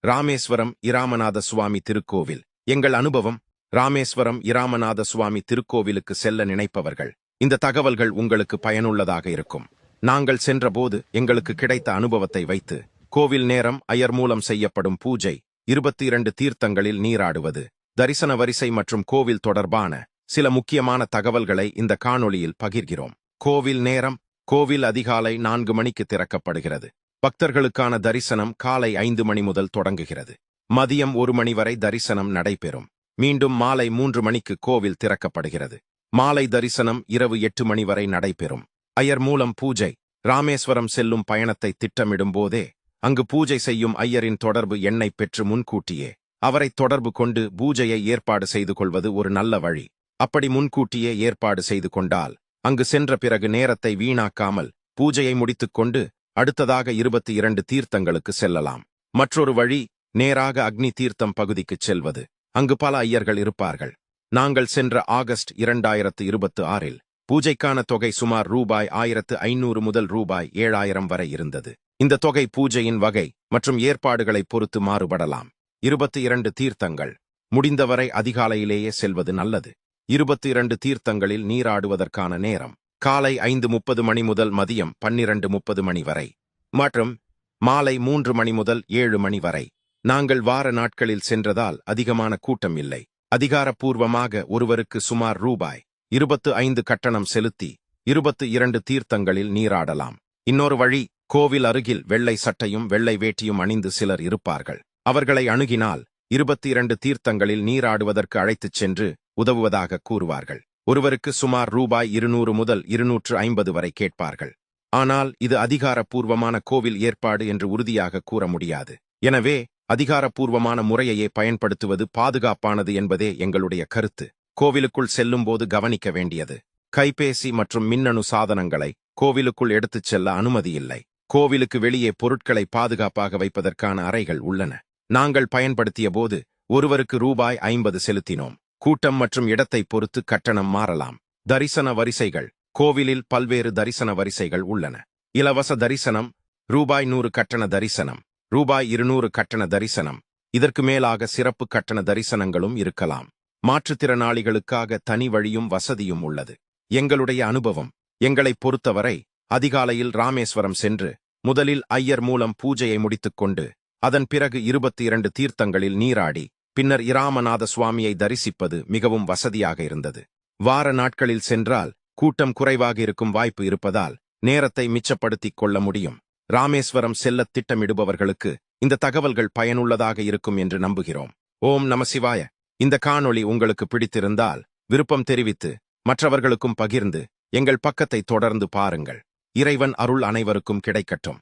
ராமேஸ்வரம் இராமநாத சுவாமி திருக்கோவில். எங்கள் அனுபவம். ராமேஸ்வரம் இராமநாத சுவாமி திருக்கோவிலுக்கு செல்ல நினைப்பவர்கள், இந்த தகவல்கள் உங்களுக்கு பயனுள்ளதாக இருக்கும். நாங்கள் சென்றபோது எங்களுக்கு கிடைத்த அனுபவத்தை வைத்து, கோவில் நேரம், ஐயர் மூலம் செய்யப்படும் பூஜை, 22 தீர்த்தங்களில் நீராடுவது, தரிசன வரிசை மற்றும் கோவில் தொடர்பான சில முக்கியமான தகவல்களை இந்த காணொளியில் பகிர்கிறோம். கோவில் நேரம். கோவில் அதிகாலை 4 மணிக்கு திறக்கப்படுகிறது. பக்தர்களுக்கான தரிசனம் காலை 5 மணி முதல் தொடங்குகிறது. மதியம் 1 மணி வரை தரிசனம் நடைபெறும். மீண்டும் மாலை 3 மணிக்கு கோவில் திறக்கப்படுகிறது. மாலை தரிசனம் இரவு 8 மணி வரை நடைபெறும். ஐயர் மூலம் பூஜை. ராமேஸ்வரம் செல்லும் பயணத்தை திட்டமிடும் போதே அங்கு பூஜை செய்யும் ஐயரின் தொடர்பு எண்ணை பெற்று முன்கூட்டியே அவரை தொடர்பு கொண்டு பூஜையை ஏற்பாடு செய்து கொள்வது ஒரு நல்ல வழி. அப்படி முன்கூட்டியே ஏற்பாடு செய்து கொண்டால் அங்கு சென்ற பிறகு நேரத்தை வீணாக்காமல் பூஜையை முடித்துக்கொண்டு அடுத்ததாக 22 தீர்த்தங்களுக்கு செல்லலாம். மற்றொரு வழி, நேராக அக்னி தீர்த்தம் பகுதிக்குச் செல்வது. அங்கு பல ஐயர்கள் இருப்பார்கள். நாங்கள் சென்ற ஆகஸ்ட் 2026இல் பூஜைக்கான தொகை சுமார் ரூபாய் 1500 முதல் ரூபாய் 7000 வரை இருந்தது. இந்த தொகை பூஜையின் வகை மற்றும் ஏற்பாடுகளை பொறுத்து மாறுபடலாம். 22 தீர்த்தங்கள். முடிந்தவரை அதிகாலையிலேயே செல்வது நல்லது. 22 தீர்த்தங்களில் நீராடுவதற்கான நேரம் காலை 5:30 மணி முதல் மதியம் 12:30 மணி வரை மற்றும் மாலை 3 மணி முதல் 7 மணி வரை. நாங்கள் வார நாட்களில் சென்றதால் அதிகமான கூட்டம் இல்லை. அதிகாரப்பூர்வமாக ஒருவருக்கு சுமார் ரூபாய் 25 கட்டணம் செலுத்தி 22 தீர்த்தங்களில் நீராடலாம். இன்னொரு வழி, கோவில் அருகில் வெள்ளை சட்டையும் வெள்ளை வேட்டியும் அணிந்து சிலர் இருப்பார்கள். அவர்களை அணுகினால் 22 தீர்த்தங்களில் நீராடுவதற்கு அழைத்துச் சென்று உதவுவதாக கூறுவார்கள். ஒருவருக்கு சுமார் ரூபாய் 200 முதல் 250 வரை கேட்பார்கள். ஆனால் இது அதிகாரப்பூர்வமான கோவில் ஏற்பாடு என்று உறுதியாக கூற முடியாது. எனவே அதிகாரப்பூர்வமான முறையையே பயன்படுத்துவது பாதுகாப்பானது என்பதே எங்களுடைய கருத்து. கோவிலுக்குள் செல்லும்போது கவனிக்க வேண்டியது, கைபேசி மற்றும் மின்னணு சாதனங்களை கோவிலுக்குள் எடுத்துச் செல்ல அனுமதியில்லை. கோவிலுக்கு வெளியே பொருட்களை பாதுகாப்பாக வைப்பதற்கான அறைகள் உள்ளன. நாங்கள் பயன்படுத்திய போது ஒருவருக்கு ரூபாய் 50 செலுத்தினோம். கூட்டம் மற்றும் இடத்தை பொறுத்து கட்டணம் மாறலாம். தரிசன வரிசைகள். கோவிலில் பல்வேறு தரிசன வரிசைகள் உள்ளன. இலவச தரிசனம், ரூபாய் 100 கட்டண தரிசனம், ரூபாய் 200 கட்டண தரிசனம். இதற்கு மேலாக சிறப்பு கட்டண தரிசனங்களும் இருக்கலாம். மாற்றுத்திறனாளிகளுக்காக தனி வழியும் வசதியும் உள்ளது. எங்களுடைய அனுபவம். எங்களைப் பொறுத்தவரை அதிகாலையில் ராமேஸ்வரம் சென்று முதலில் ஐயர் மூலம் பூஜையை முடித்துக்கொண்டு அதன் பிறகு 22 தீர்த்தங்களில் நீராடி பின்னர் இராமநாத சுவாமியை தரிசிப்பது மிகவும் வசதியாக இருந்தது. வார நாட்களில் சென்றால் கூட்டம் குறைவாக இருக்கும் வாய்ப்பு இருப்பதால் நேரத்தை மிச்சப்படுத்திக் கொள்ள முடியும். ராமேஸ்வரம் செல்லத் திட்டமிடுபவர்களுக்கு இந்த தகவல்கள் பயனுள்ளதாக இருக்கும் என்று நம்புகிறோம். ஓம் நம சிவாய. இந்த காணொளி உங்களுக்கு பிடித்திருந்தால் விருப்பம் தெரிவித்து மற்றவர்களுக்கும் பகிர்ந்து எங்கள் பக்கத்தை தொடர்ந்து பாருங்கள். இறைவன் அருள் அனைவருக்கும் கிடைக்கட்டும்.